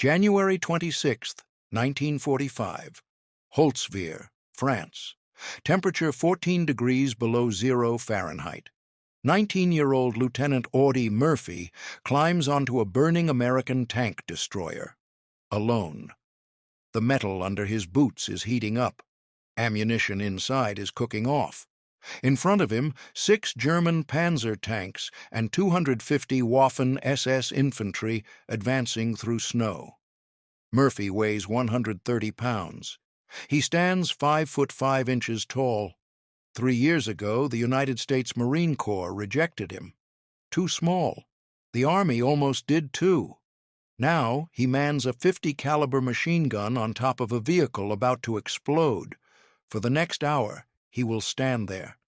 January 26th, 1945. Holtzwihr, France. Temperature 14 degrees below 0 Fahrenheit. 19-year-old Lieutenant Audie Murphy climbs onto a burning American tank destroyer. Alone. The metal under his boots is heating up. Ammunition inside is cooking off. In front of him, 6 German Panzer tanks and 250 Waffen SS infantry advancing through snow. Murphy weighs 130 pounds. He stands 5 foot 5 inches tall. 3 years ago, the United States Marine Corps rejected him. Too small. The Army almost did too. Now he mans a .50 caliber machine gun on top of a vehicle about to explode. For the next hour, he will stand there.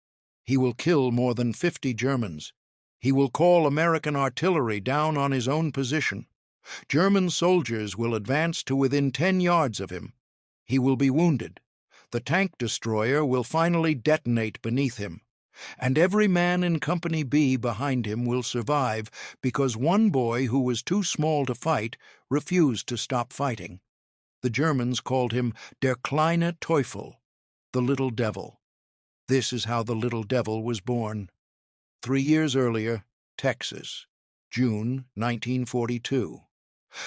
He will kill more than 50 Germans. He will call American artillery down on his own position. German soldiers will advance to within 10 yards of him. He will be wounded. The tank destroyer will finally detonate beneath him. And every man in Company B behind him will survive because one boy who was too small to fight refused to stop fighting. The Germans called him Der kleine Teufel, the little devil. This is how the little devil was born. 3 years earlier, Texas, June 1942.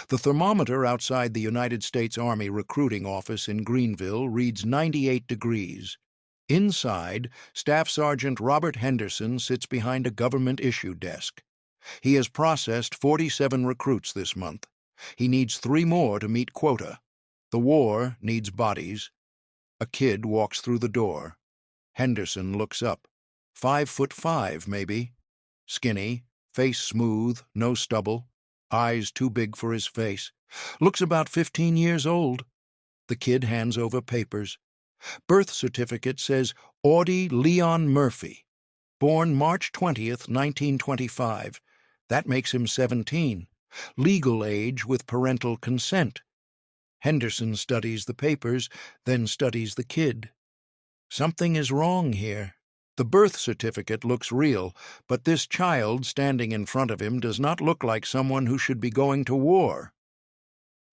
The thermometer outside the United States Army recruiting office in Greenville reads 98 degrees. Inside, Staff Sergeant Robert Henderson sits behind a government-issue desk. He has processed 47 recruits this month. He needs 3 more to meet quota. The war needs bodies. A kid walks through the door. Henderson looks up. 5 foot 5, maybe. Skinny, face smooth, no stubble, eyes too big for his face. Looks about 15 years old. The kid hands over papers. Birth certificate says Audie Leon Murphy, born March 20th, 1925. That makes him 17. Legal age with parental consent. Henderson studies the papers, then studies the kid. Something is wrong here. The birth certificate looks real, but this child standing in front of him does not look like someone who should be going to war.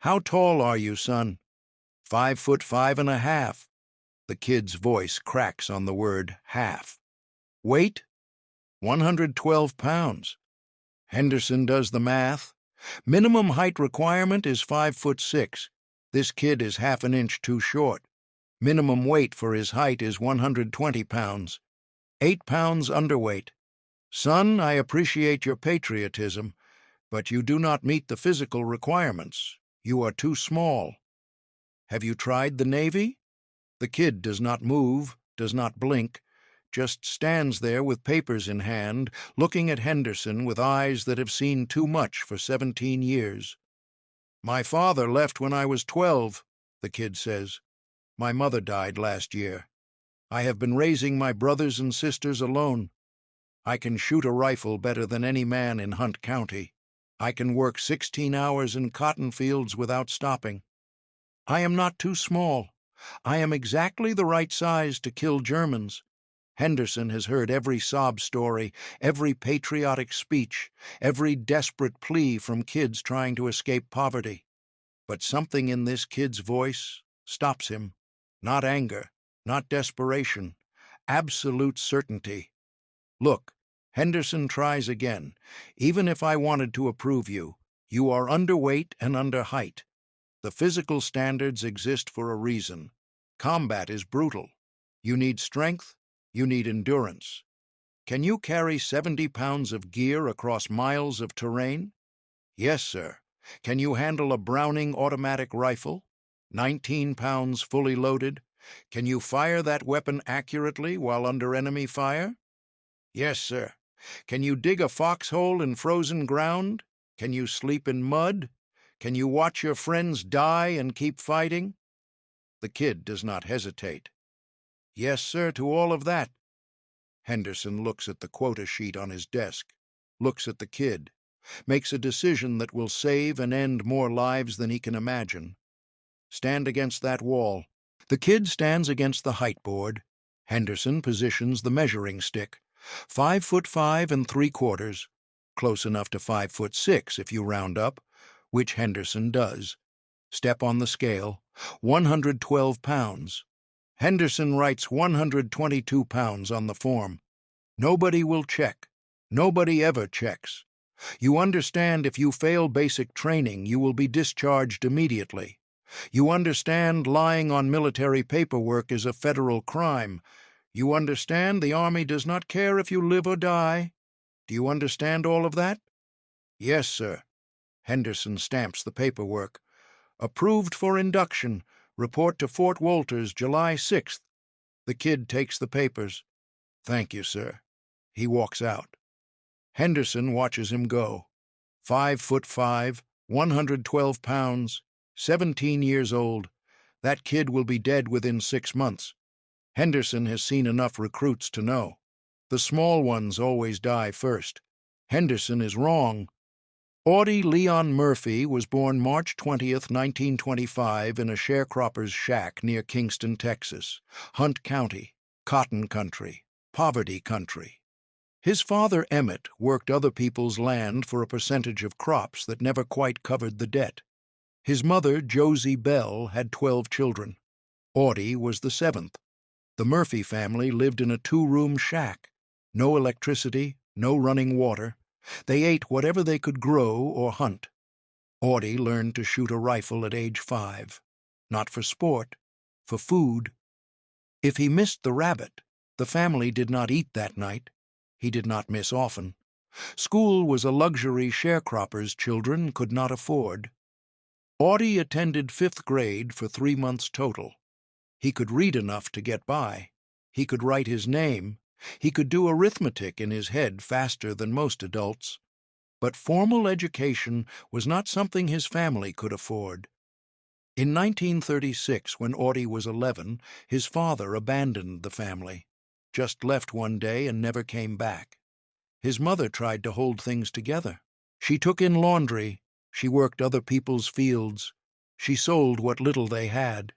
How tall are you, son? 5 foot 5.5. The kid's voice cracks on the word half. Weight? 112 pounds. Henderson does the math. Minimum height requirement is 5 foot 6. This kid is half an inch too short. Minimum weight for his height is 120 pounds. 8 pounds underweight. Son, I appreciate your patriotism, but you do not meet the physical requirements. You are too small. Have you tried the Navy? The kid does not move, does not blink, just stands there with papers in hand, looking at Henderson with eyes that have seen too much for 17 years. My father left when I was 12, the kid says. My mother died last year. I have been raising my brothers and sisters alone. I can shoot a rifle better than any man in Hunt County. I can work 16 hours in cotton fields without stopping. I am not too small. I am exactly the right size to kill Germans. Henderson has heard every sob story, every patriotic speech, every desperate plea from kids trying to escape poverty. But something in this kid's voice stops him. Not anger, not desperation, absolute certainty. Look, Henderson tries again. Even if I wanted to approve you, you are underweight and under height. The physical standards exist for a reason. Combat is brutal. You need strength, you need endurance. Can you carry 70 pounds of gear across miles of terrain? Yes, sir. Can you handle a Browning automatic rifle? 19 pounds fully loaded. Can you fire that weapon accurately while under enemy fire? Yes, sir. Can you dig a foxhole in frozen ground? Can you sleep in mud? Can you watch your friends die and keep fighting? The kid does not hesitate. Yes, sir, to all of that. Henderson looks at the quota sheet on his desk, looks at the kid, makes a decision that will save and end more lives than he can imagine. Stand against that wall. The kid stands against the height board. Henderson positions the measuring stick. 5 foot 5 3/4, close enough to 5 foot 6 if you round up, which Henderson does. Step on the scale. 112 pounds. Henderson writes 122 pounds on the form. Nobody will check. Nobody ever checks. You understand if you fail basic training, you will be discharged immediately. You understand lying on military paperwork is a federal crime. You understand the Army does not care if you live or die. Do you understand all of that? Yes, sir. Henderson stamps the paperwork. Approved for induction. Report to Fort Walters, July 6th. The kid takes the papers. Thank you, sir. He walks out. Henderson watches him go. 5'5", 112 pounds, 17 years old. That kid will be dead within 6 months. Henderson has seen enough recruits to know. The small ones always die first. Henderson is wrong. Audie Leon Murphy was born March 20th, 1925, in a sharecropper's shack near Kingston, Texas, Hunt County, cotton country, poverty country. His father, Emmett, worked other people's land for a percentage of crops that never quite covered the debt. His mother, Josie Bell, had 12 children. Audie was the 7th. The Murphy family lived in a 2-room shack. No electricity, no running water. They ate whatever they could grow or hunt. Audie learned to shoot a rifle at age 5. Not for sport, for food. If he missed the rabbit, the family did not eat that night. He did not miss often. School was a luxury sharecroppers' children could not afford. Audie attended 5th grade for 3 months total. He could read enough to get by. He could write his name. He could do arithmetic in his head faster than most adults. But formal education was not something his family could afford. In 1936, when Audie was 11, his father abandoned the family, just left one day and never came back. His mother tried to hold things together. She took in laundry. She worked other people's fields. She sold what little they had.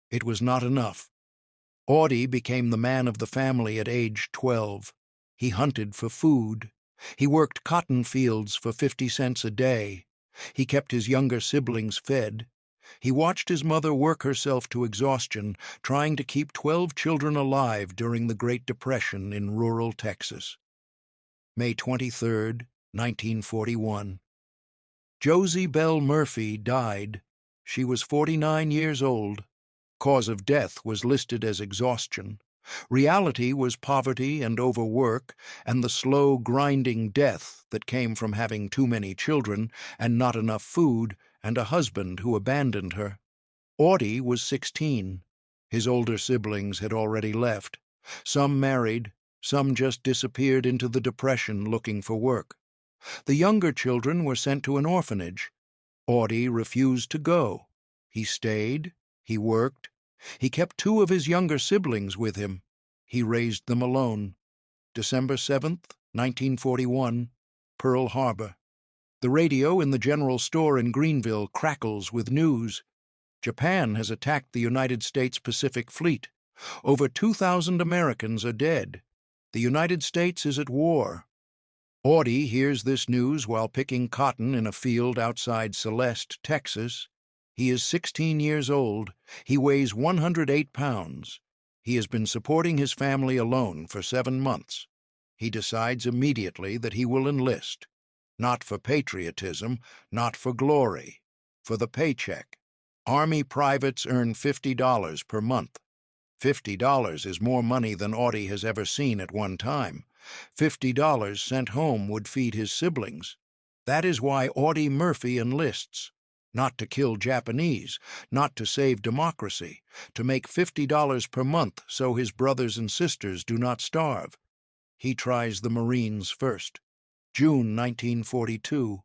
It was not enough. Audie became the man of the family at age 12. He hunted for food. He worked cotton fields for 50 cents a day. He kept his younger siblings fed. He watched his mother work herself to exhaustion, trying to keep 12 children alive during the Great Depression in rural Texas. May 23, 1941. Josie Bell Murphy died. She was 49 years old. Cause of death was listed as exhaustion. Reality was poverty and overwork, and the slow, grinding death that came from having too many children and not enough food and a husband who abandoned her. Audie was 16. His older siblings had already left. Some married, some just disappeared into the Depression looking for work. The younger children were sent to an orphanage. Audie refused to go. He stayed. He worked. He kept 2 of his younger siblings with him. He raised them alone. December 7th, 1941, Pearl Harbor. The radio in the general store in Greenville crackles with news. Japan has attacked the United States Pacific Fleet. Over 2,000 Americans are dead. The United States is at war. Audie hears this news while picking cotton in a field outside Celeste, Texas. He is 16 years old. He weighs 108 pounds. He has been supporting his family alone for 7 months. He decides immediately that he will enlist. Not for patriotism, not for glory, for the paycheck. Army privates earn $50 per month. $50 is more money than Audie has ever seen at one time. $50 sent home would feed his siblings. That is why Audie Murphy enlists. Not to kill Japanese, not to save democracy, to make $50 per month so his brothers and sisters do not starve. He tries the Marines first. June 1942.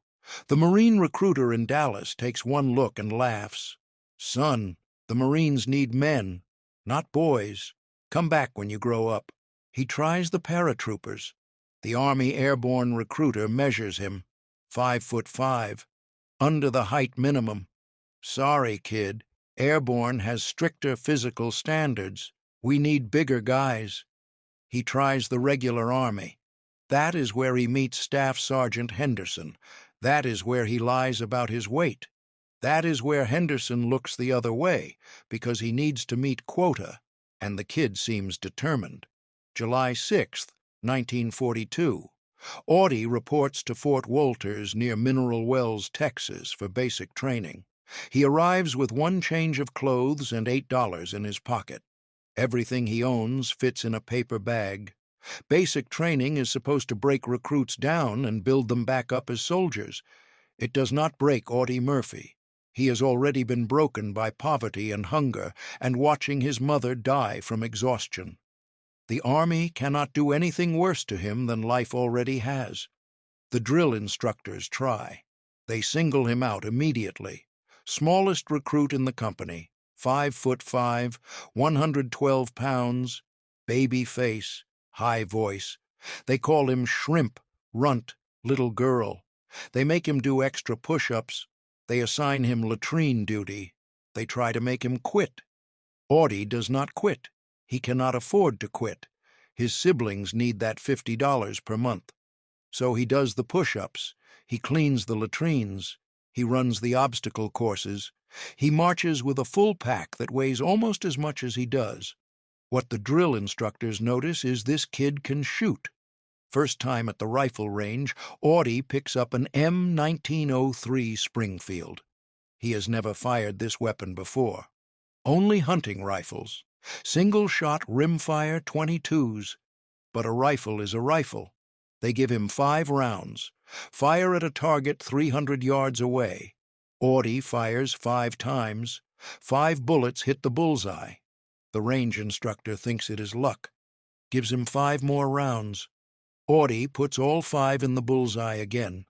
The Marine recruiter in Dallas takes one look and laughs. "Son, the Marines need men, not boys. Come back when you grow up." He tries the paratroopers. The Army airborne recruiter measures him. 5'5", under the height minimum. "Sorry, kid. Airborne has stricter physical standards. We need bigger guys." He tries the regular Army. That is where he meets Staff Sergeant Henderson. That is where he lies about his weight. That is where Henderson looks the other way, because he needs to meet quota, and the kid seems determined. July 6, 1942. Audie reports to Fort Walters near Mineral Wells, Texas, for basic training. He arrives with one change of clothes and $8 in his pocket. Everything he owns fits in a paper bag. Basic training is supposed to break recruits down and build them back up as soldiers. It does not break Audie Murphy. He has already been broken by poverty and hunger and watching his mother die from exhaustion. The Army cannot do anything worse to him than life already has. The drill instructors try. They single him out immediately. Smallest recruit in the company, 5'5", 112 pounds, baby face, high voice. They call him Shrimp, Runt, Little Girl. They make him do extra push-ups. They assign him latrine duty. They try to make him quit. Audie does not quit. He cannot afford to quit. His siblings need that $50 per month. So he does the push-ups. He cleans the latrines. He runs the obstacle courses. He marches with a full pack that weighs almost as much as he does. What the drill instructors notice is this kid can shoot. First time at the rifle range, Audie picks up an M1903 Springfield. He has never fired this weapon before. Only hunting rifles. Single-shot rimfire .22s. But a rifle is a rifle. They give him 5 rounds. Fire at a target 300 yards away. Audie fires 5 times. 5 bullets hit the bullseye. The range instructor thinks it is luck. Gives him 5 more rounds. Audie puts all 5 in the bullseye again.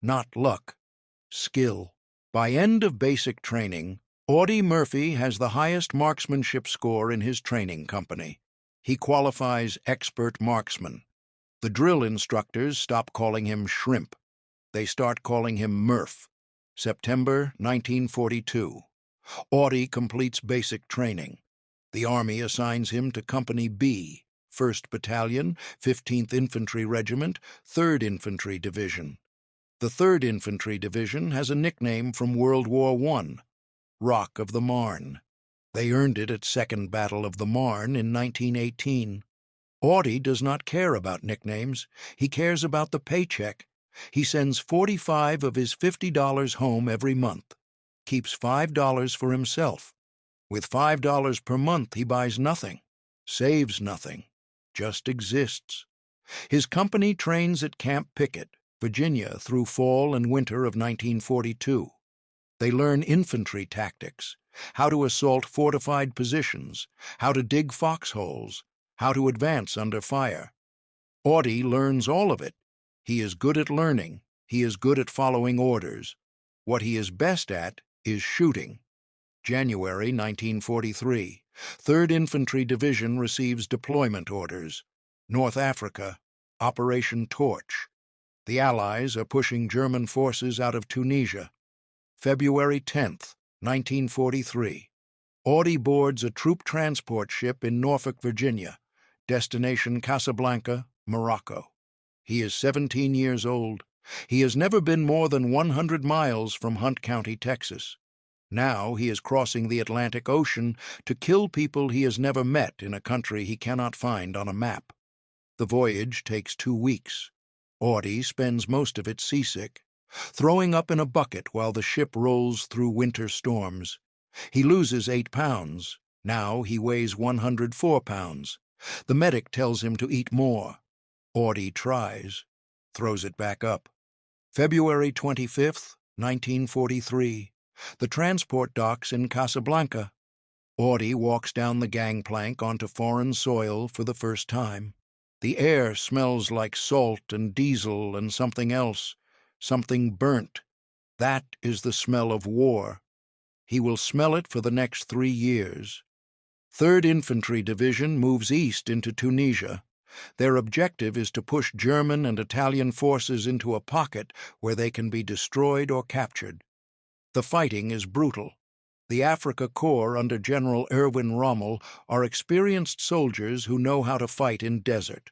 Not luck. Skill. By end of basic training, Audie Murphy has the highest marksmanship score in his training company. He qualifies expert marksman. The drill instructors stop calling him Shrimp. They start calling him Murph. September 1942. Audie completes basic training. The Army assigns him to Company B, 1st Battalion, 15th Infantry Regiment, 3rd Infantry Division. The 3rd Infantry Division has a nickname from World War I, Rock of the Marne. They earned it at 2nd Battle of the Marne in 1918. Audie does not care about nicknames. He cares about the paycheck. He sends 45 of his $50 home every month. Keeps $5 for himself. With $5 per month, he buys nothing, saves nothing, just exists. His company trains at Camp Pickett, Virginia, through fall and winter of 1942. They learn infantry tactics, how to assault fortified positions, how to dig foxholes, how to advance under fire. Audie learns all of it. He is good at learning. He is good at following orders. What he is best at is shooting. January 1943. 3rd Infantry Division receives deployment orders. North Africa, Operation Torch. The Allies are pushing German forces out of Tunisia. February 10th, 1943. Audie boards a troop transport ship in Norfolk, Virginia. Destination Casablanca, Morocco. He is 17 years old. He has never been more than 100 miles from Hunt County, Texas. Now he is crossing the Atlantic Ocean to kill people he has never met in a country he cannot find on a map. The voyage takes 2 weeks. Audie spends most of it seasick, throwing up in a bucket while the ship rolls through winter storms. He loses 8 pounds. Now he weighs 104 pounds. The medic tells him to eat more. Audie tries, throws it back up. February 25th, 1943. The transport docks in Casablanca. Audie walks down the gangplank onto foreign soil for the first time. The air smells like salt and diesel and something else, something burnt. That is the smell of war. He will smell it for the next 3 years. 3rd Infantry Division moves east into Tunisia. Their objective is to push German and Italian forces into a pocket where they can be destroyed or captured. The fighting is brutal. The Africa Corps under General Erwin Rommel are experienced soldiers who know how to fight in desert.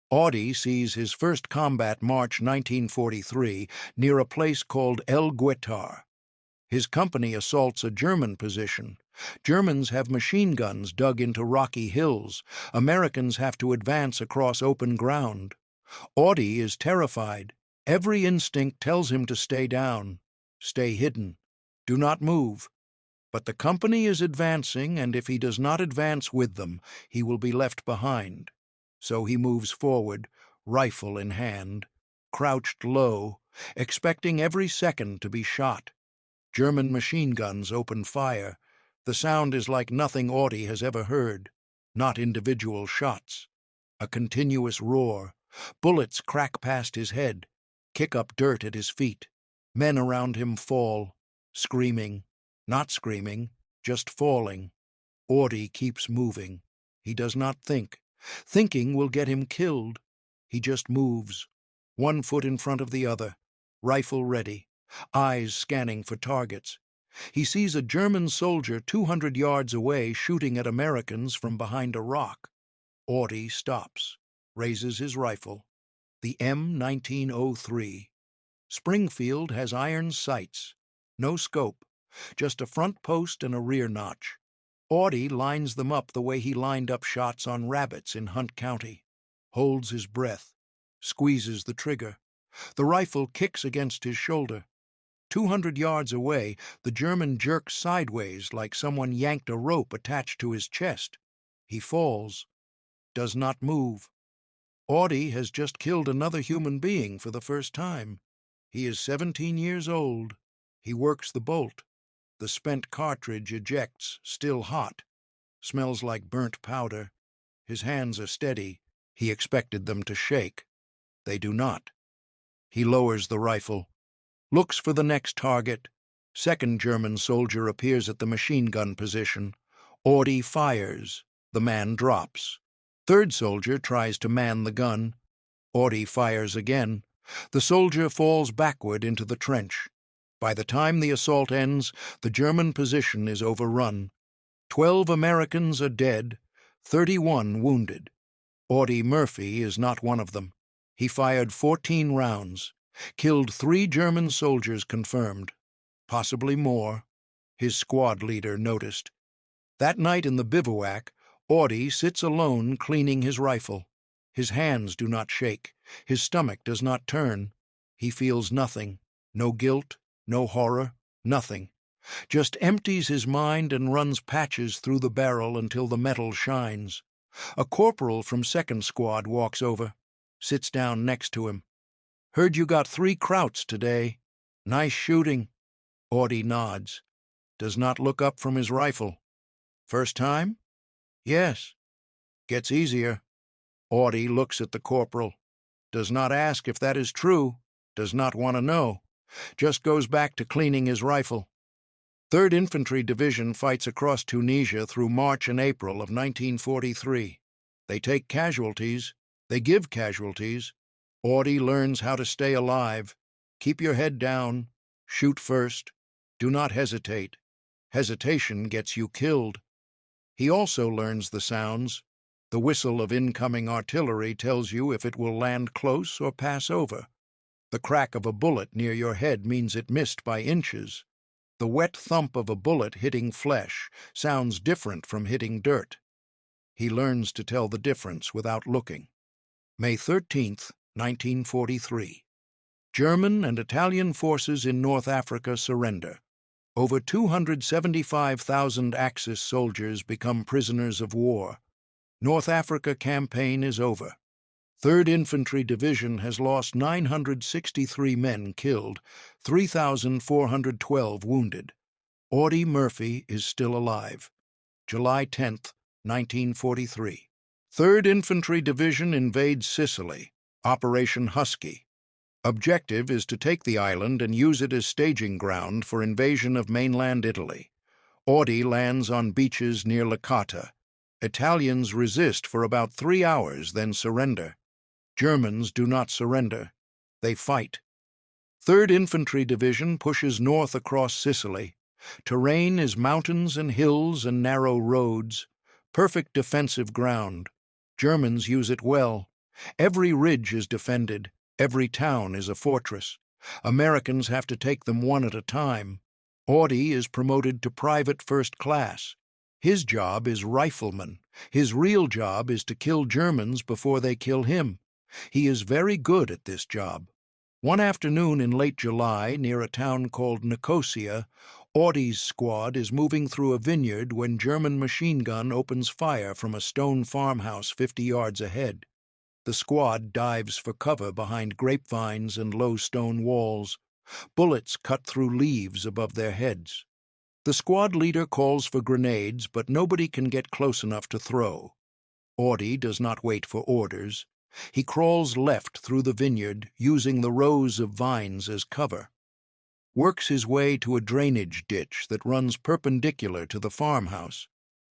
Audie sees his first combat March 1943 near a place called El Guetar. His company assaults a German position. Germans have machine guns dug into rocky hills. Americans have to advance across open ground. Audie is terrified. Every instinct tells him to stay down, stay hidden, do not move. But the company is advancing, and if he does not advance with them, he will be left behind. So he moves forward, rifle in hand, crouched low, expecting every second to be shot. German machine guns open fire. The sound is like nothing Audie has ever heard. Not individual shots. A continuous roar. Bullets crack past his head, kick up dirt at his feet. Men around him fall, screaming. Not screaming, just falling. Audie keeps moving. He does not think. Thinking will get him killed. He just moves, one foot in front of the other, rifle ready, eyes scanning for targets. He sees a German soldier 200 yards away shooting at Americans from behind a rock. Audie stops, raises his rifle. The M1903. Springfield has iron sights. No scope, just a front post and a rear notch. Audie lines them up the way he lined up shots on rabbits in Hunt County. Holds his breath, squeezes the trigger. The rifle kicks against his shoulder. 200 yards away, the German jerks sideways like someone yanked a rope attached to his chest. He falls, does not move. Audie has just killed another human being for the first time. He is 17 years old. He works the bolt. The spent cartridge ejects, still hot. Smells like burnt powder. His hands are steady. He expected them to shake. They do not. He lowers the rifle. Looks for the next target. Second German soldier appears at the machine gun position. Audie fires. The man drops. Third soldier tries to man the gun. Audie fires again. The soldier falls backward into the trench. By the time the assault ends, the German position is overrun. 12 Americans are dead, 31 wounded. Audie Murphy is not one of them. He fired 14 rounds, killed 3 German soldiers confirmed, possibly more. His squad leader noticed. That night in the bivouac, Audie sits alone cleaning his rifle. His hands do not shake. His stomach does not turn. He feels nothing. No guilt, no horror, nothing. Just empties his mind and runs patches through the barrel until the metal shines. A corporal from second squad walks over, sits down next to him. "Heard you got 3 krauts today. Nice shooting." Audie nods. Does not look up from his rifle. "First time?" "Yes." "Gets easier." Audie looks at the corporal. Does not ask if that is true. Does not want to know. Just goes back to cleaning his rifle. 3rd Infantry Division fights across Tunisia through March and April of 1943. They take casualties. They give casualties. Audie learns how to stay alive. Keep your head down. Shoot first. Do not hesitate. Hesitation gets you killed. He also learns the sounds. The whistle of incoming artillery tells you if it will land close or pass over. The crack of a bullet near your head means it missed by inches. The wet thump of a bullet hitting flesh sounds different from hitting dirt. He learns to tell the difference without looking. May 13th, 1943. German and Italian forces in North Africa surrender. Over 275,000 Axis soldiers become prisoners of war. North Africa campaign is over. 3rd Infantry Division has lost 963 men killed, 3,412 wounded. Audie Murphy is still alive. July 10th, 1943. 3rd Infantry Division invades Sicily. Operation Husky. Objective is to take the island and use it as staging ground for invasion of mainland Italy. Audie lands on beaches near Licata. Italians resist for about 3 hours, then surrender. Germans do not surrender. They fight. 3rd Infantry Division pushes north across Sicily. Terrain is mountains and hills and narrow roads. Perfect defensive ground. Germans use it well. Every ridge is defended. Every town is a fortress. Americans have to take them one at a time. Audi is promoted to private first class. His job is rifleman. His real job is to kill Germans before they kill him. He is very good at this job. One afternoon in late July, near a town called Nicosia, Audi's squad is moving through a vineyard when German machine gun opens fire from a stone farmhouse 50 yards ahead. The squad dives for cover behind grapevines and low stone walls. Bullets cut through leaves above their heads. The squad leader calls for grenades, but nobody can get close enough to throw. Audi does not wait for orders. He crawls left through the vineyard, using the rows of vines as cover. Works his way to a drainage ditch that runs perpendicular to the farmhouse.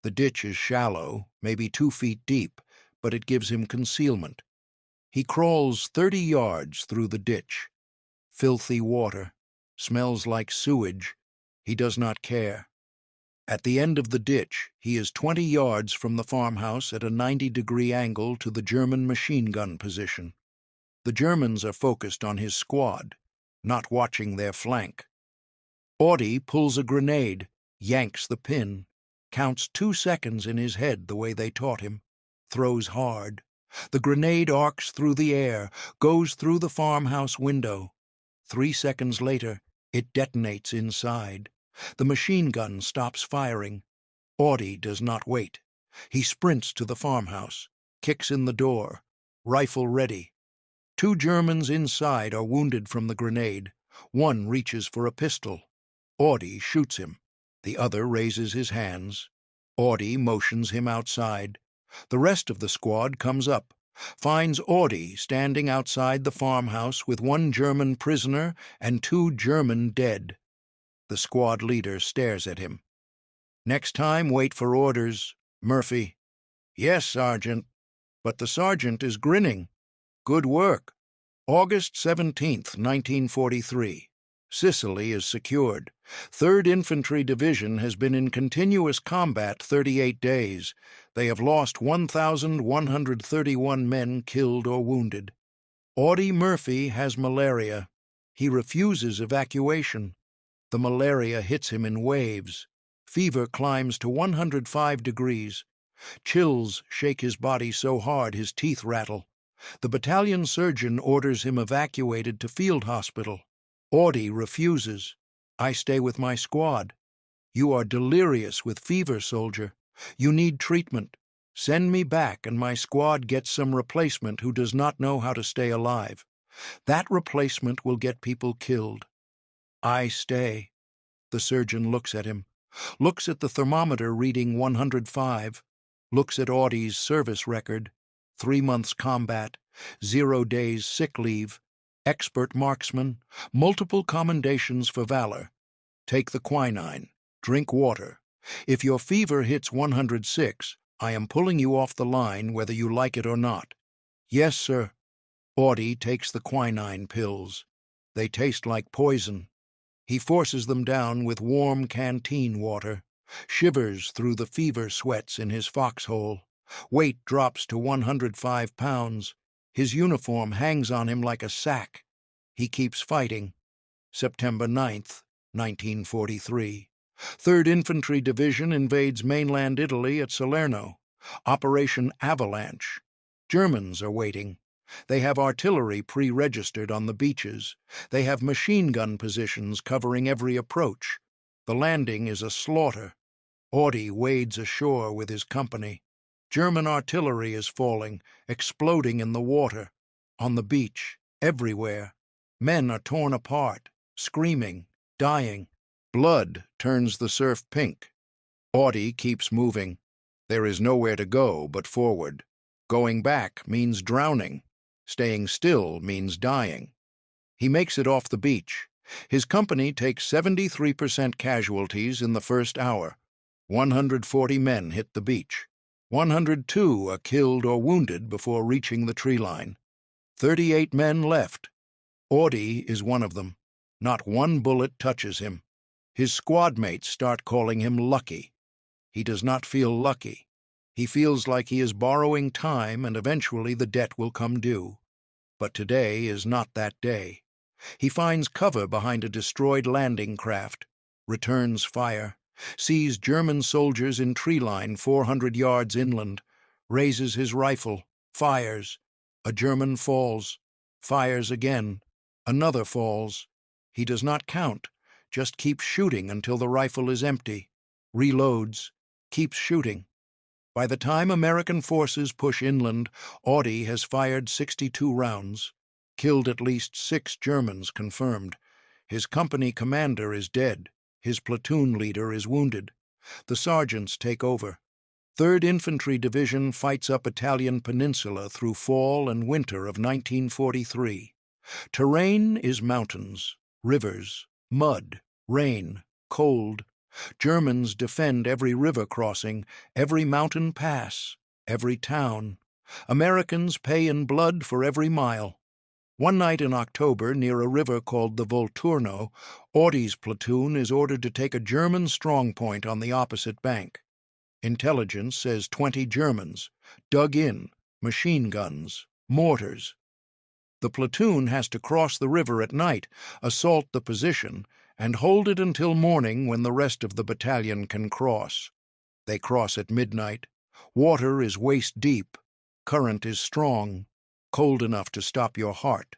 The ditch is shallow, maybe 2 feet deep, but it gives him concealment. He crawls 30 yards through the ditch. Filthy water. Smells like sewage. He does not care. At the end of the ditch, he is 20 yards from the farmhouse at a 90-degree angle to the German machine gun position. The Germans are focused on his squad, not watching their flank. Audi pulls a grenade, yanks the pin, counts 2 seconds in his head the way they taught him, throws hard. The grenade arcs through the air, goes through the farmhouse window. 3 seconds later, it detonates inside. The machine gun stops firing. Audi does not wait. He sprints to the farmhouse, kicks in the door, rifle ready. 2 Germans inside are wounded from the grenade. One reaches for a pistol. Audi shoots him. The other raises his hands. Audi motions him outside. The rest of the squad comes up, finds Audi standing outside the farmhouse with 1 German prisoner and 2 German dead. The squad leader stares at him. "Next time, wait for orders, Murphy." "Yes, Sergeant." But the sergeant is grinning. "Good work." August 17th, 1943. Sicily is secured. 3rd Infantry Division has been in continuous combat 38 days. They have lost 1,131 men killed or wounded. Audi Murphy has malaria. He refuses evacuation. The malaria hits him in waves. Fever climbs to 105 degrees. Chills shake his body so hard his teeth rattle. The battalion surgeon orders him evacuated to field hospital. Audi refuses. "I stay with my squad." "You are delirious with fever, soldier. You need treatment. Send me back and my squad gets some replacement who does not know how to stay alive. That replacement will get people killed." "I stay." The surgeon looks at him, looks at the thermometer reading 105, looks at Audi's service record, 3 months combat, 0 days sick leave, expert marksman, multiple commendations for valor. "Take the quinine, drink water. If your fever hits 106, I am pulling you off the line whether you like it or not." "Yes, sir." Audi takes the quinine pills. They taste like poison. He forces them down with warm canteen water, shivers through the fever sweats in his foxhole. Weight drops to 105 pounds. His uniform hangs on him like a sack. He keeps fighting. September 9th, 1943. 3rd Infantry Division invades mainland Italy at Salerno. Operation Avalanche. Germans are waiting. They have artillery pre-registered on the beaches. They have machine gun positions covering every approach. The landing is a slaughter. Audi wades ashore with his company. German artillery is falling, exploding in the water. On the beach, everywhere. Men are torn apart, screaming, dying. Blood turns the surf pink. Audi keeps moving. There is nowhere to go but forward. Going back means drowning. Staying still means dying. He makes it off the beach. His company takes 73% casualties in the first hour. 140 men hit the beach. 102 are killed or wounded before reaching the tree line. 38 men left. Audi is one of them. Not one bullet touches him. His squad mates start calling him lucky. He does not feel lucky. He feels like he is borrowing time and eventually the debt will come due. But today is not that day. He finds cover behind a destroyed landing craft. Returns fire. Sees German soldiers in tree line 400 yards inland. Raises his rifle. Fires. A German falls. Fires again. Another falls. He does not count. Just keeps shooting until the rifle is empty. Reloads. Keeps shooting. By the time American forces push inland, Audi has fired 62 rounds. Killed at least 6 Germans confirmed. His company commander is dead. His platoon leader is wounded. The sergeants take over. 3rd Infantry Division fights up Italian peninsula through fall and winter of 1943. Terrain is mountains, rivers, mud, rain, cold. Germans defend every river crossing, every mountain pass, every town. Americans pay in blood for every mile. One night in October, near a river called the Volturno, Audi's platoon is ordered to take a German strongpoint on the opposite bank. Intelligence says 20 Germans, dug in, machine guns, mortars. The platoon has to cross the river at night, assault the position, and hold it until morning when the rest of the battalion can cross. They cross at midnight. Water is waist deep. Current is strong, cold enough to stop your heart.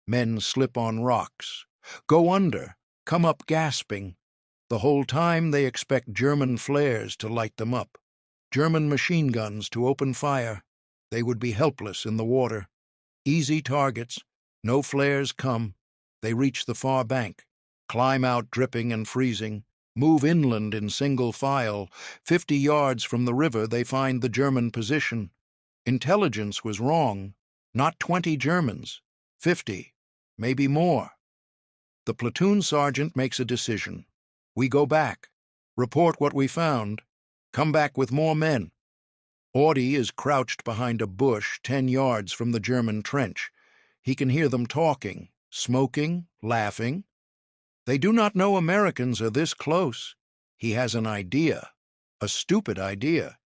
Men slip on rocks, go under, come up gasping. The whole time they expect German flares to light them up, German machine guns to open fire. They would be helpless in the water. Easy targets, no flares come. They reach the far bank, climb out dripping and freezing, move inland in single file. 50 yards from the river they find the German position. Intelligence was wrong. Not 20 Germans, 50, maybe more. The platoon sergeant makes a decision. We go back, report what we found, come back with more men. Audi is crouched behind a bush 10 yards from the German trench. He can hear them talking, smoking, laughing. They do not know Americans are this close. He has an idea, a stupid idea,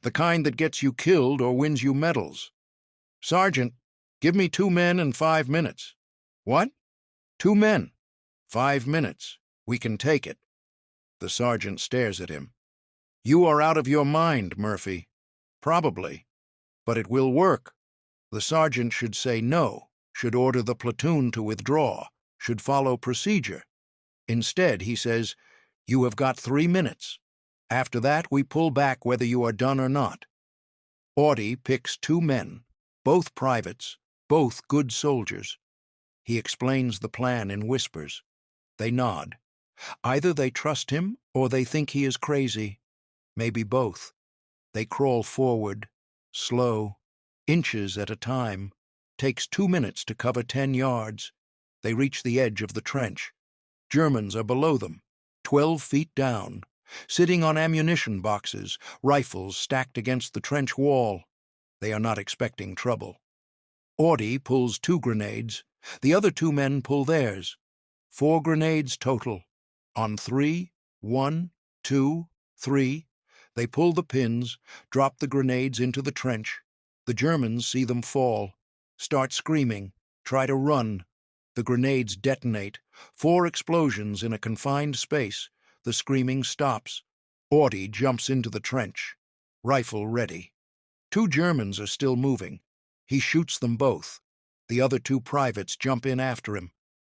the kind that gets you killed or wins you medals. Sergeant, give me 2 men and 5 minutes. What? 2 men. 5 minutes. We can take it. The sergeant stares at him. You are out of your mind, Murphy. Probably. But it will work. The sergeant should say no, should order the platoon to withdraw, should follow procedure. Instead, he says, you have got 3 minutes. After that, we pull back whether you are done or not. Audi picks 2 men, both privates, both good soldiers. He explains the plan in whispers. They nod. Either they trust him or they think he is crazy. Maybe both. They crawl forward, slow, inches at a time. Takes 2 minutes to cover 10 yards. They reach the edge of the trench. Germans are below them, 12 feet down, sitting on ammunition boxes, rifles stacked against the trench wall. They are not expecting trouble. Audi pulls 2 grenades. The other 2 men pull theirs. 4 grenades total. On 3, 1, 2, 3, they pull the pins, drop the grenades into the trench. The Germans see them fall, start screaming, try to run. The grenades detonate. 4 explosions in a confined space. The screaming stops. Audi jumps into the trench, rifle ready. 2 Germans are still moving. He shoots them both. The other 2 privates jump in after him.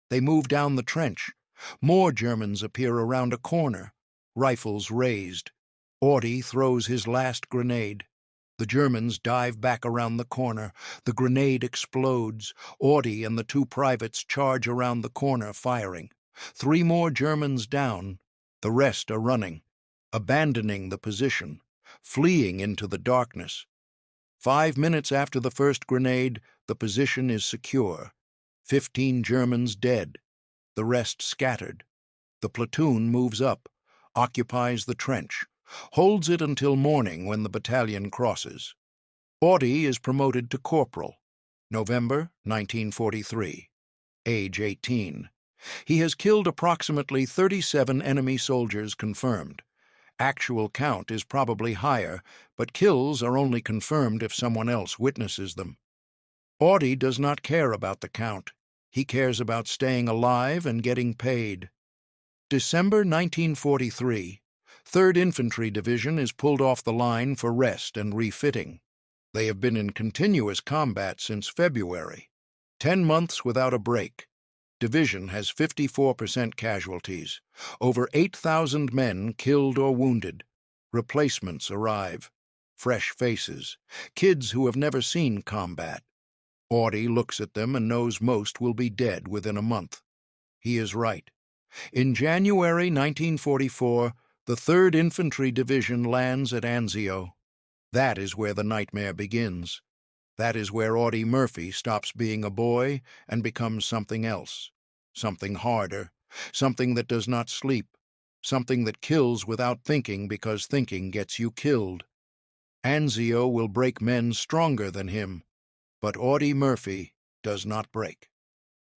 They move down the trench. More Germans appear around a corner, rifles raised. Audi throws his last grenade. The Germans dive back around the corner. The grenade explodes. Audi and the 2 privates charge around the corner, firing. 3 more Germans down. The rest are running, abandoning the position, fleeing into the darkness. 5 minutes after the first grenade, the position is secure. 15 Germans dead. The rest scattered. The platoon moves up, occupies the trench, holds it until morning when the battalion crosses. Audi is promoted to corporal. November 1943. Age 18. He has killed approximately 37 enemy soldiers confirmed. Actual count is probably higher, but kills are only confirmed if someone else witnesses them. Audi does not care about the count. He cares about staying alive and getting paid. December 1943. 3rd Infantry Division is pulled off the line for rest and refitting. They have been in continuous combat since February. 10 months without a break. Division has 54% casualties. Over 8,000 men killed or wounded. Replacements arrive. Fresh faces. Kids who have never seen combat. Audie looks at them and knows most will be dead within a month. He is right. In January 1944, the 3rd Infantry Division lands at Anzio. That is where the nightmare begins. That is where Audie Murphy stops being a boy and becomes something else. Something harder. Something that does not sleep. Something that kills without thinking because thinking gets you killed. Anzio will break men stronger than him, but Audie Murphy does not break.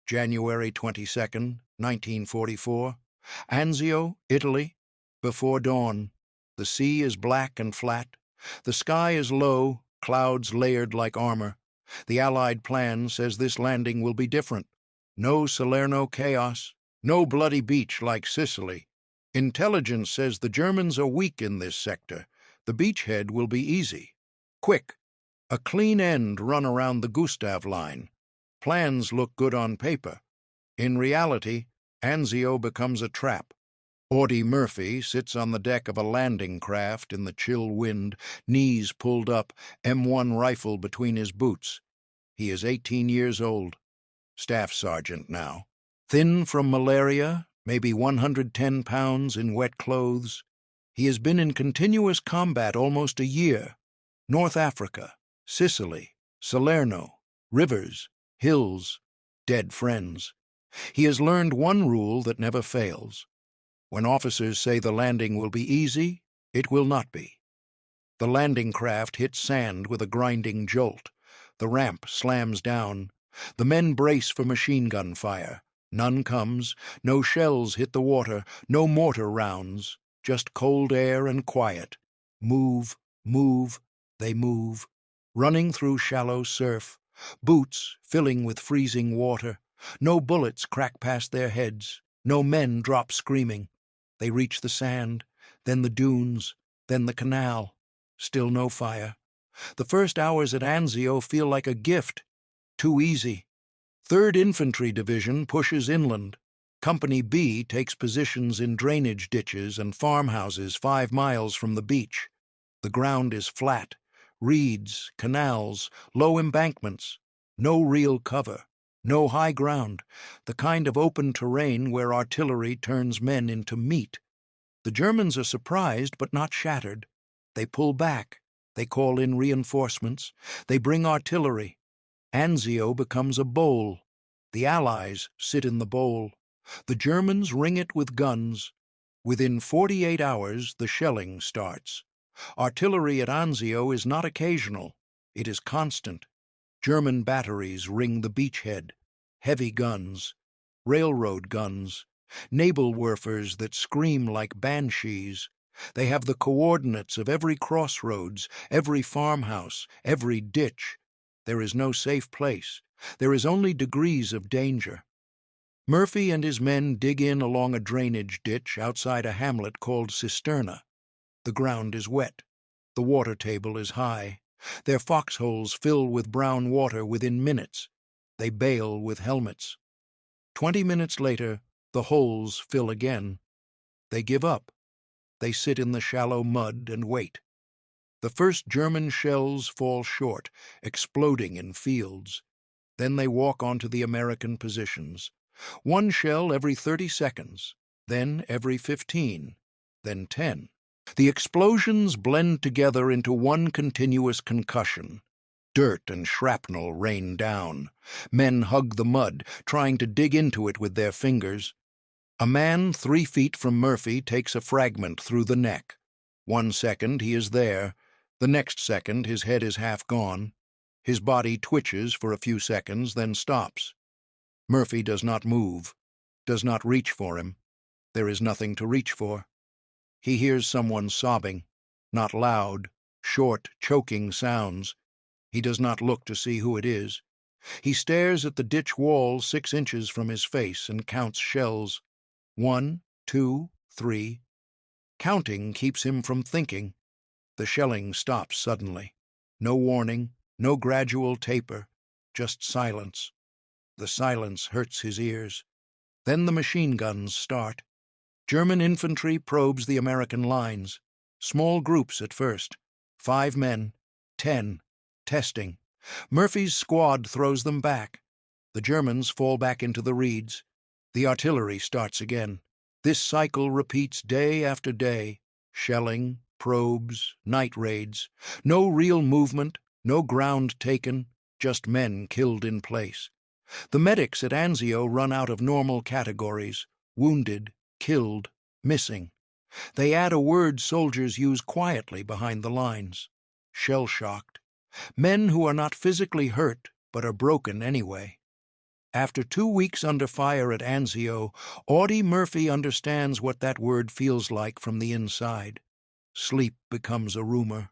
January 22nd, 1944. Anzio, Italy. Before dawn. The sea is black and flat. The sky is low, clouds layered like armor. The Allied plan says this landing will be different. No Salerno chaos. No bloody beach like Sicily. Intelligence says the Germans are weak in this sector. The beachhead will be easy. Quick. A clean end run around the Gustav line. Plans look good on paper. In reality, Anzio becomes a trap. Audie Murphy sits on the deck of a landing craft in the chill wind, knees pulled up, M1 rifle between his boots. He is 18 years old. Staff sergeant now. Thin from malaria, maybe 110 pounds in wet clothes. He has been in continuous combat almost a year. North Africa, Sicily, Salerno, rivers, hills, dead friends. He has learned one rule that never fails. When officers say the landing will be easy, it will not be. The landing craft hits sand with a grinding jolt. The ramp slams down. The men brace for machine gun fire. None comes. No shells hit the water. No mortar rounds. Just cold air and quiet. Move, move, they move. Running through shallow surf. Boots filling with freezing water. No bullets crack past their heads. No men drop screaming. They reach the sand, then the dunes, then the canal. Still no fire. The first hours at Anzio feel like a gift. Too easy. 3rd Infantry Division pushes inland. Company B takes positions in drainage ditches and farmhouses 5 miles from the beach. The ground is flat. Reeds, canals, low embankments. No real cover. No high ground, the kind of open terrain where artillery turns men into meat. The Germans are surprised but not shattered. They pull back. They call in reinforcements. They bring artillery. Anzio becomes a bowl. The Allies sit in the bowl. The Germans ring it with guns. Within 48 hours, the shelling starts. Artillery at Anzio is not occasional. It is constant. German batteries ring the beachhead, heavy guns, railroad guns, Nadelwerfers that scream like banshees. They have the coordinates of every crossroads, every farmhouse, every ditch. There is no safe place. There is only degrees of danger. Murphy and his men dig in along a drainage ditch outside a hamlet called Cisterna. The ground is wet. The water table is high. Their foxholes fill with brown water within minutes. They bail with helmets. 20 minutes later, the holes fill again. They give up. They sit in the shallow mud and wait. The first German shells fall short, exploding in fields. Then they walk onto the American positions. 1 shell every 30 seconds, then every 15, then 10. The explosions blend together into one continuous concussion. Dirt and shrapnel rain down. Men hug the mud, trying to dig into it with their fingers. A man 3 feet from Murphy takes a fragment through the neck. 1 second he is there. The next second his head is half gone. His body twitches for a few seconds, then stops. Murphy does not move, does not reach for him. There is nothing to reach for. He hears someone sobbing, not loud, short, choking sounds. He does not look to see who it is. He stares at the ditch wall 6 inches from his face and counts shells. 1, 2, 3. Counting keeps him from thinking. The shelling stops suddenly. No warning, no gradual taper, just silence. The silence hurts his ears. Then the machine guns start. German infantry probes the American lines. Small groups at first. 5 men, 10, testing. Murphy's squad throws them back. The Germans fall back into the reeds. The artillery starts again. This cycle repeats day after day. Shelling, probes, night raids. No real movement, no ground taken, just men killed in place. The medics at Anzio run out of normal categories: wounded, killed, missing. They add a word soldiers use quietly behind the lines: shell-shocked. Men who are not physically hurt but are broken anyway. After 2 weeks under fire at Anzio, Audie Murphy understands what that word feels like from the inside. Sleep becomes a rumor.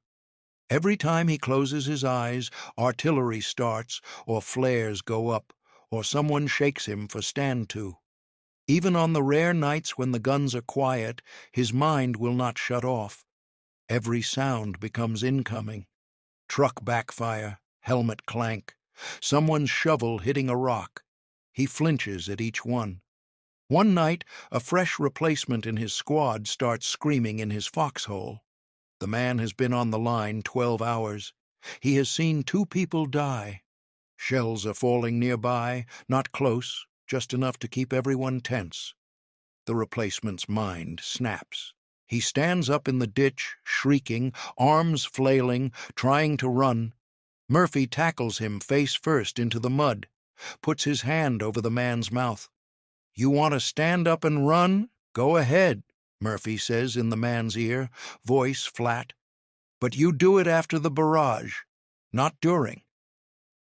Every time he closes his eyes, artillery starts, or flares go up, or someone shakes him for stand to. Even on the rare nights when the guns are quiet, his mind will not shut off. Every sound becomes incoming. Truck backfire, helmet clank, someone's shovel hitting a rock. He flinches at each one. One night, a fresh replacement in his squad starts screaming in his foxhole. The man has been on the line 12 hours. He has seen 2 people die. Shells are falling nearby, not close, just enough to keep everyone tense. The replacement's mind snaps. He stands up in the ditch, shrieking, arms flailing, trying to run. Murphy tackles him face first into the mud, puts his hand over the man's mouth. "You want to stand up and run? Go ahead," Murphy says in the man's ear, voice flat. "But you do it after the barrage, not during.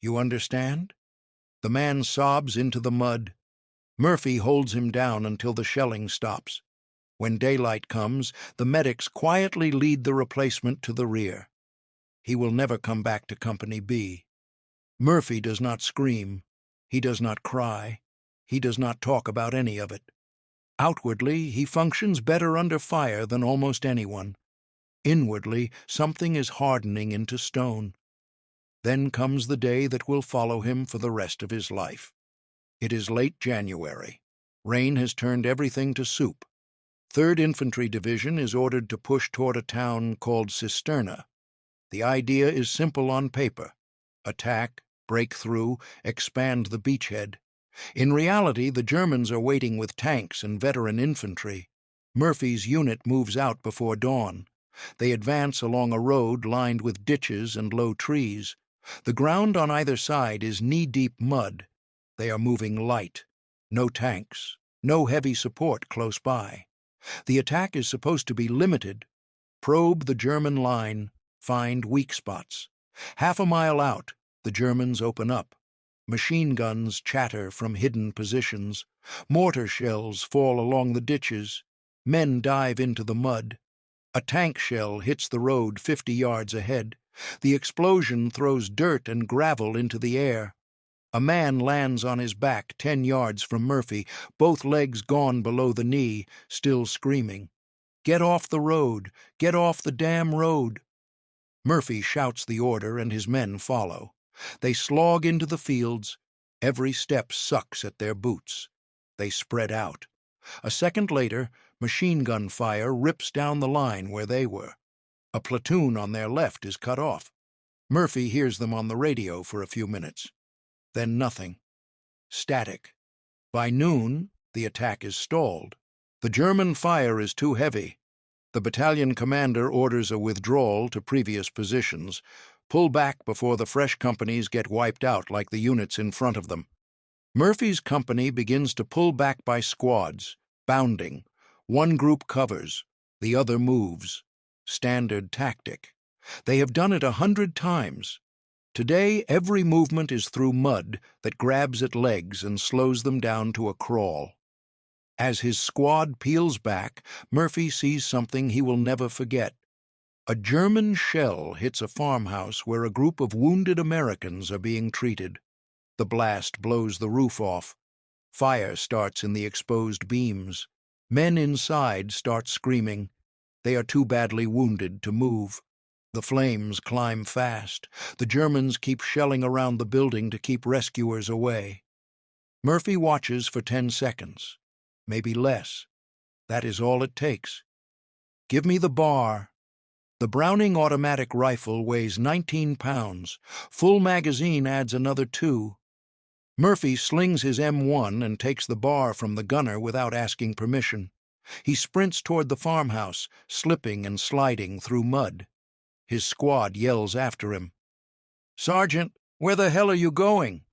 You understand?" The man sobs into the mud. Murphy holds him down until the shelling stops. When daylight comes, the medics quietly lead the replacement to the rear. He will never come back to Company B. Murphy does not scream. He does not cry. He does not talk about any of it. Outwardly, he functions better under fire than almost anyone. Inwardly, something is hardening into stone. Then comes the day that will follow him for the rest of his life. It is late January. Rain has turned everything to soup. 3rd Infantry Division is ordered to push toward a town called Cisterna. The idea is simple on paper: attack, break through, expand the beachhead. In reality, the Germans are waiting with tanks and veteran infantry. Murphy's unit moves out before dawn. They advance along a road lined with ditches and low trees. The ground on either side is knee-deep mud. They are moving light. No tanks, no heavy support close by. The attack is supposed to be limited. Probe the German line, find weak spots. Half a mile out, the Germans open up. Machine guns chatter from hidden positions. Mortar shells fall along the ditches. Men dive into the mud. A tank shell hits the road 50 yards ahead. The explosion throws dirt and gravel into the air. A man lands on his back 10 yards from Murphy, both legs gone below the knee, still screaming. "Get off the road! Get off the damn road!" Murphy shouts the order and his men follow. They slog into the fields. Every step sucks at their boots. They spread out. A second later, machine gun fire rips down the line where they were. A platoon on their left is cut off. Murphy hears them on the radio for a few minutes. Then nothing. Static. By noon, the attack is stalled. The German fire is too heavy. The battalion commander orders a withdrawal to previous positions. Pull back before the fresh companies get wiped out like the units in front of them. Murphy's company begins to pull back by squads, bounding. One group covers, the other moves. Standard tactic. They have done it 100 times. Today, every movement is through mud that grabs at legs and slows them down to a crawl. As his squad peels back, Murphy sees something he will never forget. A German shell hits a farmhouse where a group of wounded Americans are being treated. The blast blows the roof off. Fire starts in the exposed beams. Men inside start screaming. They are too badly wounded to move. The flames climb fast. The Germans keep shelling around the building to keep rescuers away. Murphy watches for 10 seconds, maybe less. That is all it takes. "Give me the bar." The Browning automatic rifle weighs 19 pounds. Full magazine adds another 2. Murphy slings his M1 and takes the bar from the gunner without asking permission. He sprints toward the farmhouse, slipping and sliding through mud. His squad yells after him. "Sergeant, where the hell are you going?"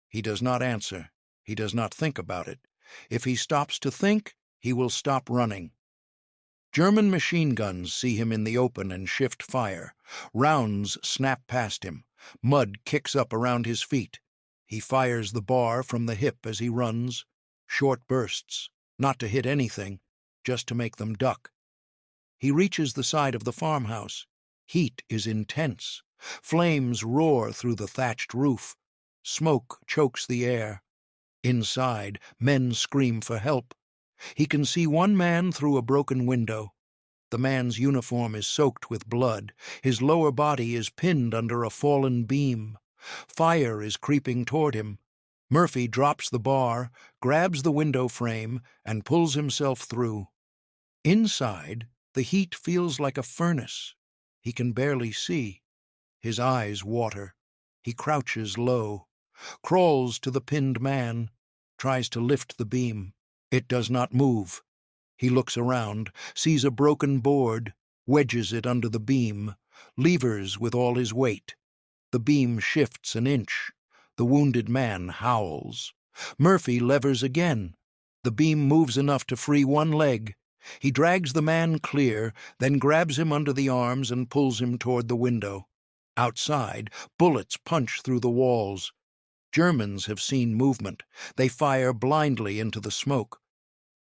He does not answer. He does not think about it. If he stops to think, he will stop running. German machine guns see him in the open and shift fire. Rounds snap past him. Mud kicks up around his feet. He fires the bar from the hip as he runs. Short bursts, not to hit anything, just to make them duck. He reaches the side of the farmhouse. Heat is intense. Flames roar through the thatched roof. Smoke chokes the air. Inside, men scream for help. He can see one man through a broken window. The man's uniform is soaked with blood. His lower body is pinned under a fallen beam. Fire is creeping toward him. Murphy drops the bar, grabs the window frame, and pulls himself through. Inside, the heat feels like a furnace. He can barely see. His eyes water. He crouches low, crawls to the pinned man, tries to lift the beam. It does not move. He looks around, sees a broken board, wedges it under the beam, levers with all his weight. The beam shifts an inch. The wounded man howls. Murphy levers again. The beam moves enough to free one leg. He drags the man clear, then grabs him under the arms and pulls him toward the window. Outside, bullets punch through the walls. Germans have seen movement. They fire blindly into the smoke.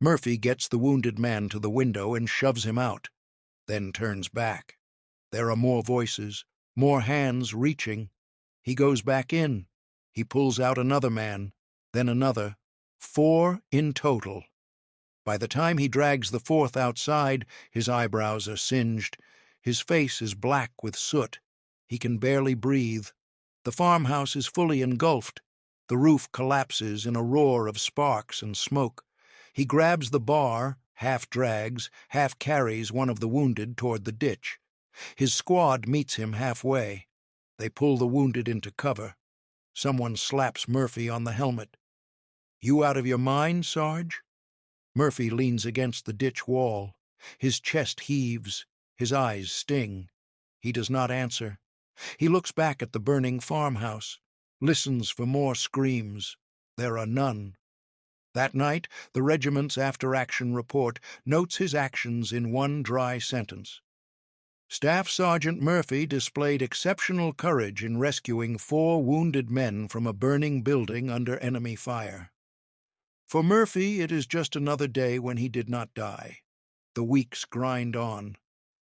Murphy gets the wounded man to the window and shoves him out, then turns back. There are more voices, more hands reaching. He goes back in. He pulls out another man, then another. 4 in total. By the time he drags the 4th outside, his eyebrows are singed. His face is black with soot. He can barely breathe. The farmhouse is fully engulfed. The roof collapses in a roar of sparks and smoke. He grabs the bar, half drags, half carries one of the wounded toward the ditch. His squad meets him halfway. They pull the wounded into cover. Someone slaps Murphy on the helmet. "You out of your mind, Sarge?" Murphy leans against the ditch wall. His chest heaves. His eyes sting. He does not answer. He looks back at the burning farmhouse, listens for more screams. There are none. That night, the regiment's after-action report notes his actions in one dry sentence. Staff Sergeant Murphy displayed exceptional courage in rescuing 4 wounded men from a burning building under enemy fire. For Murphy, it is just another day when he did not die. The weeks grind on.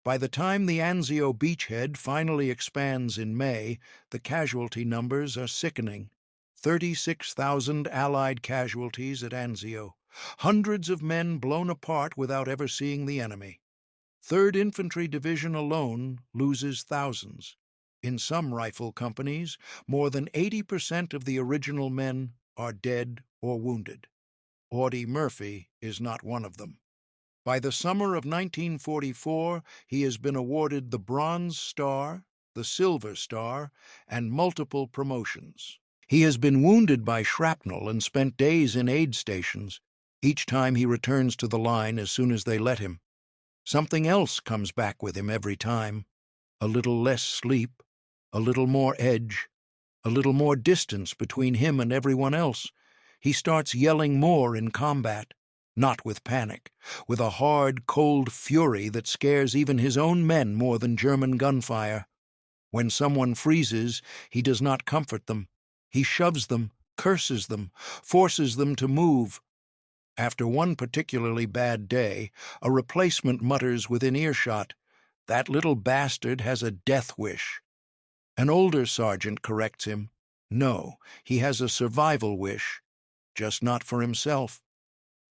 By the time the Anzio beachhead finally expands in May, the casualty numbers are sickening. 36,000 Allied casualties at Anzio. Hundreds of men blown apart without ever seeing the enemy. 3rd Infantry Division alone loses thousands. In some rifle companies, more than 80% of the original men are dead or wounded. Audie Murphy is not one of them. By the summer of 1944, he has been awarded the Bronze Star, the Silver Star, and multiple promotions. He has been wounded by shrapnel and spent days in aid stations. Each time he returns to the line as soon as they let him. Something else comes back with him every time. A little less sleep, a little more edge, a little more distance between him and everyone else. He starts yelling more in combat, not with panic, with a hard, cold fury that scares even his own men more than German gunfire. When someone freezes, he does not comfort them. He shoves them, curses them, forces them to move. After one particularly bad day, a replacement mutters within earshot, "That little bastard has a death wish." An older sergeant corrects him, "No, he has a survival wish, just not for himself."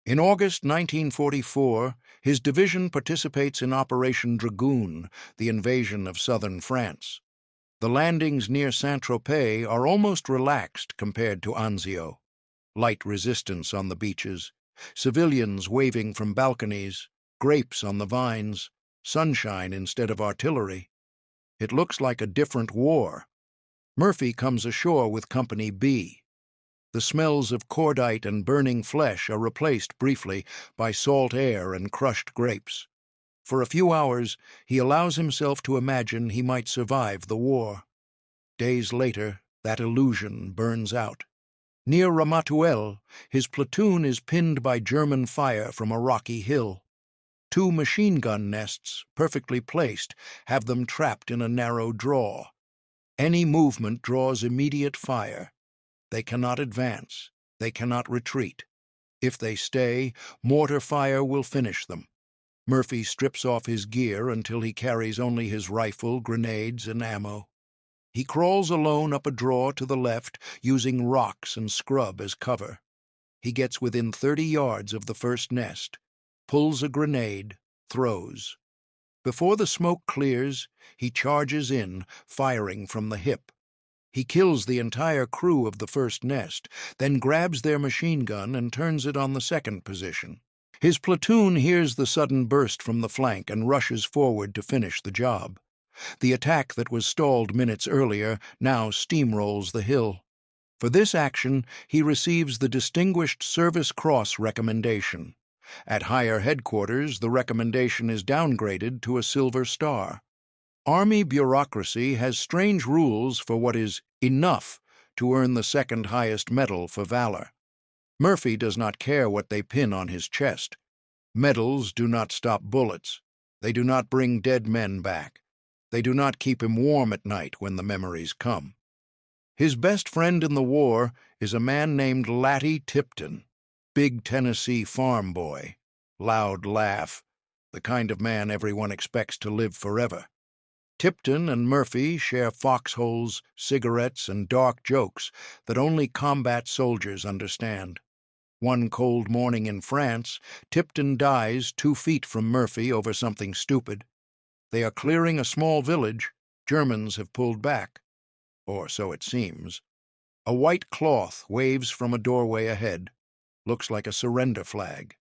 In August 1944, his division participates in Operation Dragoon, the invasion of southern France. The landings near Saint-Tropez are almost relaxed compared to Anzio. Light resistance on the beaches, civilians waving from balconies, grapes on the vines, sunshine instead of artillery. It looks like a different war. Murphy comes ashore with Company B. The smells of cordite and burning flesh are replaced briefly by salt air and crushed grapes. For a few hours, he allows himself to imagine he might survive the war. Days later, that illusion burns out. Near Ramatuelle, his platoon is pinned by German fire from a rocky hill. 2 machine gun nests, perfectly placed, have them trapped in a narrow draw. Any movement draws immediate fire. They cannot advance. They cannot retreat. If they stay, mortar fire will finish them. Murphy strips off his gear until he carries only his rifle, grenades, and ammo. He crawls alone up a draw to the left, using rocks and scrub as cover. He gets within 30 yards of the first nest, pulls a grenade, throws. Before the smoke clears, he charges in, firing from the hip. He kills the entire crew of the first nest, then grabs their machine gun and turns it on the second position. His platoon hears the sudden burst from the flank and rushes forward to finish the job. The attack that was stalled minutes earlier now steamrolls the hill. For this action, he receives the Distinguished Service Cross recommendation. At higher headquarters, the recommendation is downgraded to a Silver Star. Army bureaucracy has strange rules for what is enough to earn the second highest medal for valor. Murphy does not care what they pin on his chest. Medals do not stop bullets. They do not bring dead men back. They do not keep him warm at night when the memories come. His best friend in the war is a man named Latty Tipton, big Tennessee farm boy, loud laugh, the kind of man everyone expects to live forever. Tipton and Murphy share foxholes, cigarettes, and dark jokes that only combat soldiers understand. One cold morning in France, Tipton dies 2 feet from Murphy over something stupid. They are clearing a small village. Germans have pulled back. Or so it seems. A white cloth waves from a doorway ahead. Looks like a surrender flag.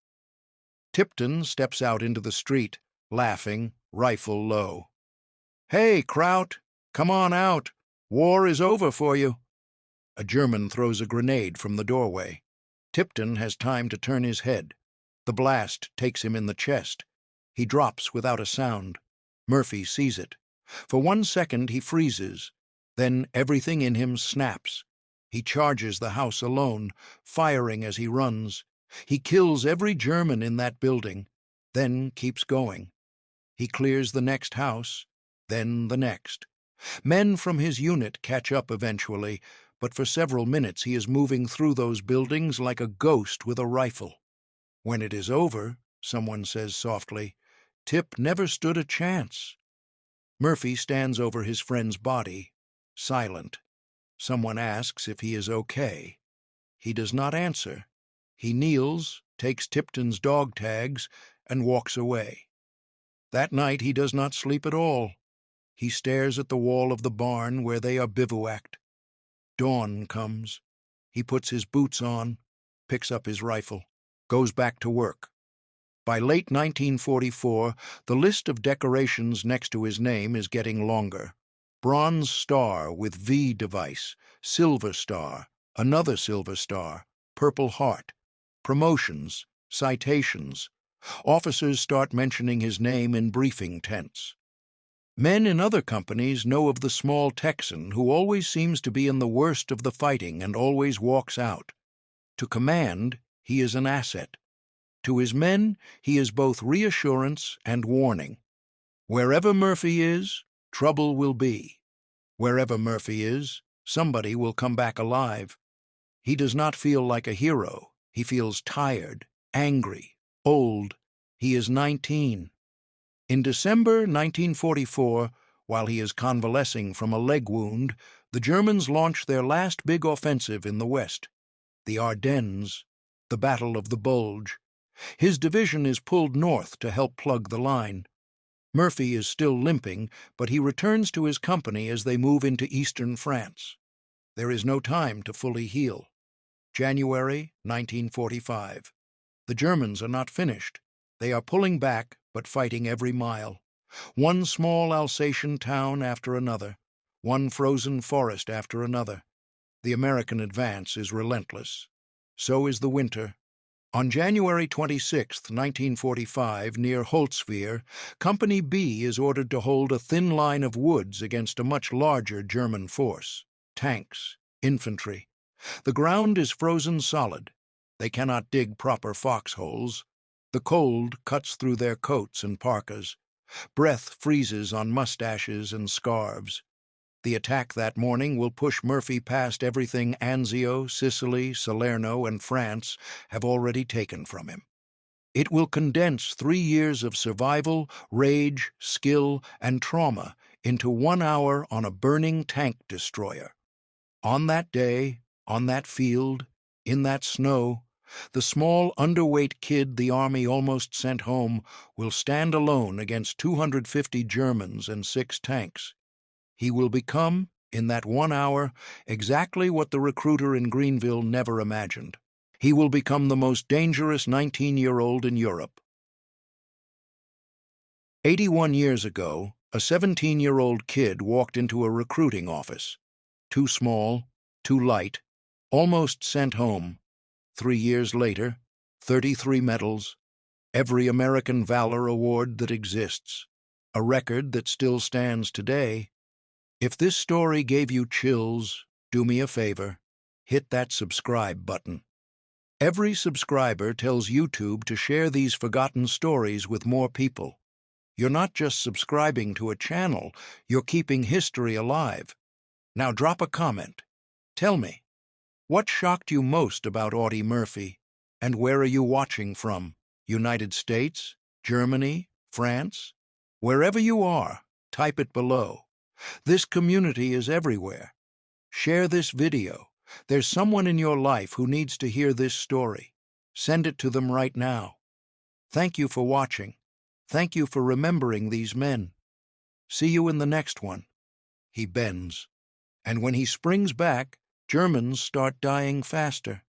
Tipton steps out into the street, laughing, rifle low. "Hey, Kraut, come on out. War is over for you." A German throws a grenade from the doorway. Tipton has time to turn his head. The blast takes him in the chest. He drops without a sound. Murphy sees it. For 1 second he freezes. Then everything in him snaps. He charges the house alone, firing as he runs. He kills every German in that building, then keeps going. He clears the next house, then the next. Men from his unit catch up eventually, but for several minutes he is moving through those buildings like a ghost with a rifle. When it is over, someone says softly, "Tip never stood a chance." Murphy stands over his friend's body, silent. Someone asks if he is okay. He does not answer. He kneels, takes Tipton's dog tags, and walks away. That night he does not sleep at all. He stares at the wall of the barn where they are bivouacked. Dawn comes. He puts his boots on, picks up his rifle, goes back to work. By late 1944, the list of decorations next to his name is getting longer. Bronze Star with V device, Silver Star, another Silver Star, Purple Heart, promotions, citations. Officers start mentioning his name in briefing tents. Men in other companies know of the small Texan who always seems to be in the worst of the fighting and always walks out. To command, he is an asset. To his men, he is both reassurance and warning. Wherever Murphy is, trouble will be. Wherever Murphy is, somebody will come back alive. He does not feel like a hero. He feels tired, angry, old. He is 19. In December 1944, while he is convalescing from a leg wound, the Germans launch their last big offensive in the West. The Ardennes, the Battle of the Bulge, His division is pulled north to help plug the line. Murphy is still limping, but he returns to his company as they move into eastern France. There is no time to fully heal. January 1945. The Germans are not finished. They are pulling back, but fighting every mile. One small Alsatian town after another, one frozen forest after another. The American advance is relentless. So is the winter. On January 26, 1945, near Holtzwihr, Company B is ordered to hold a thin line of woods against a much larger German force. Tanks, infantry. The ground is frozen solid. They cannot dig proper foxholes. The cold cuts through their coats and parkas. Breath freezes on mustaches and scarves. The attack that morning will push Murphy past everything Anzio, Sicily, Salerno, and France have already taken from him. It will condense 3 years of survival, rage, skill, and trauma into 1 hour on a burning tank destroyer. On that day, on that field, in that snow, the small underweight kid the Army almost sent home will stand alone against 250 Germans and 6 tanks. He will become, in that 1 hour, exactly what the recruiter in Greenville never imagined. He will become the most dangerous 19-year-old in Europe. 81 years ago, a 17-year-old kid walked into a recruiting office. Too small, too light, almost sent home. 3 years later, 33 medals, every American Valor Award that exists, a record that still stands today. If this story gave you chills, do me a favor, hit that subscribe button. Every subscriber tells YouTube to share these forgotten stories with more people. You're not just subscribing to a channel, you're keeping history alive. Now drop a comment. Tell me, what shocked you most about Audie Murphy? And where are you watching from? United States? Germany? France? Wherever you are, type it below. This community is everywhere. Share this video. There's someone in your life who needs to hear this story. Send it to them right now. Thank you for watching. Thank you for remembering these men. See you in the next one. He bends. And when he springs back, Germans start dying faster.